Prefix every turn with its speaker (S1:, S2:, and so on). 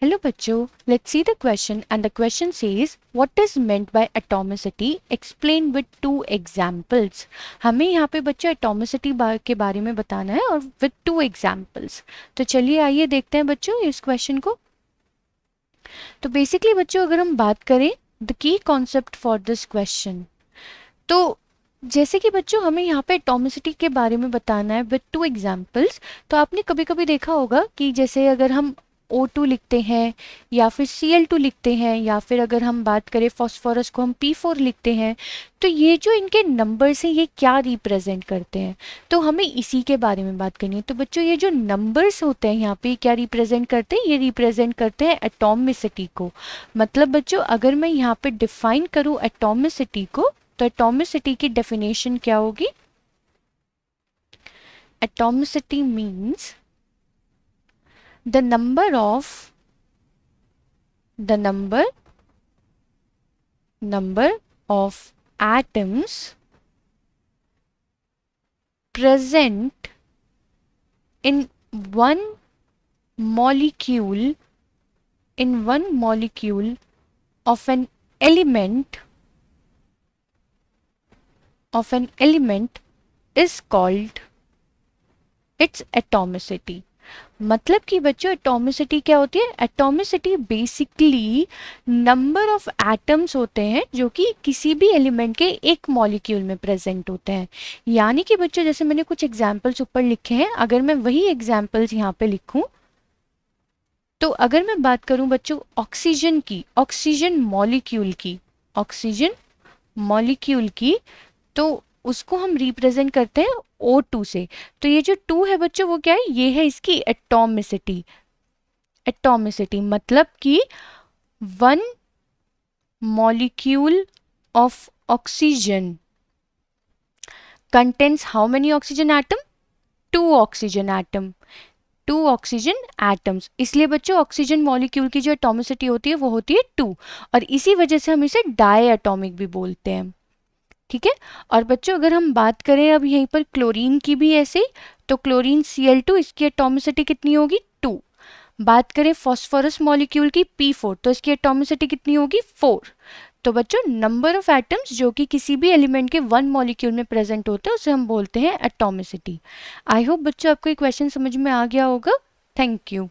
S1: Hello बच्चों, let's see the question and the question says what is meant by atomicity explained with two examples। हमें यहाँ पे बच्चों atomicity के बारे में बताना है और with two examples। तो चलिए आइए देखते हैं बच्चों इस क्वेश्चन को। तो बेसिकली बच्चों अगर हम बात करें the key concept for this question, तो जैसे कि बच्चों हमें यहाँ पे एटॉमिसिटी के बारे में बताना है विद टू एग्जाम्पल्स। तो आपने कभी कभी देखा होगा कि जैसे अगर हम O2 लिखते हैं या फिर Cl2 लिखते हैं या फिर अगर हम बात करें फॉस्फोरस को हम P4 लिखते हैं, तो ये जो इनके नंबर्स हैं ये क्या रिप्रेजेंट करते हैं, तो हमें इसी के बारे में बात करनी है। तो बच्चों ये जो नंबर्स होते हैं यहाँ पे क्या रिप्रेजेंट करते हैं, ये रिप्रेजेंट करते हैं एटॉमिसिटी को। मतलब बच्चों अगर मैं यहाँ पे डिफाइन करूँ एटॉमिसिटी को, तो एटॉमिसिटी की डेफिनेशन क्या होगी। Atomicity means the number of atoms present in one molecule of an element is called its atomicity। मतलब कि बच्चों एटॉमिसिटी क्या होती है। Atomicity basically number of atoms होते हैं जो कि किसी भी एलिमेंट के एक मॉलिक्यूल में प्रेजेंट होते हैं। यानी कि बच्चों जैसे मैंने कुछ एग्जांपल्स ऊपर लिखे हैं, अगर मैं वही एग्जांपल्स यहाँ पे लिखूं, तो अगर मैं बात करूं बच्चों ऑक्सीजन की, ऑक्सीजन मॉलिक्यूल की, तो उसको हम रिप्रेजेंट करते हैं O2 से। तो ये जो 2 है बच्चों वो क्या है, ये है इसकी एटॉमिसिटी मतलब कि one molecule of oxygen contains how many oxygen atom, 2 oxygen atoms. इसलिए बच्चों ऑक्सीजन मॉलिक्यूल की जो एटॉमिसिटी होती है वो होती है 2, और इसी वजह से हम इसे डाई एटॉमिक भी बोलते हैं। ठीक है। और बच्चों अगर हम बात करें अब यहीं पर क्लोरीन की भी ऐसे, तो क्लोरीन Cl2 इसकी एटॉमिसिटी कितनी होगी 2। बात करें फॉस्फोरस मॉलिक्यूल की P4, तो इसकी एटॉमिसिटी कितनी होगी 4। तो बच्चों नंबर ऑफ एटम्स जो कि किसी भी एलिमेंट के वन मॉलिक्यूल में प्रेजेंट होते हैं उसे हम बोलते हैं एटॉमिसिटी। आई होप बच्चों आपको ये क्वेश्चन समझ में आ गया होगा। Thank you.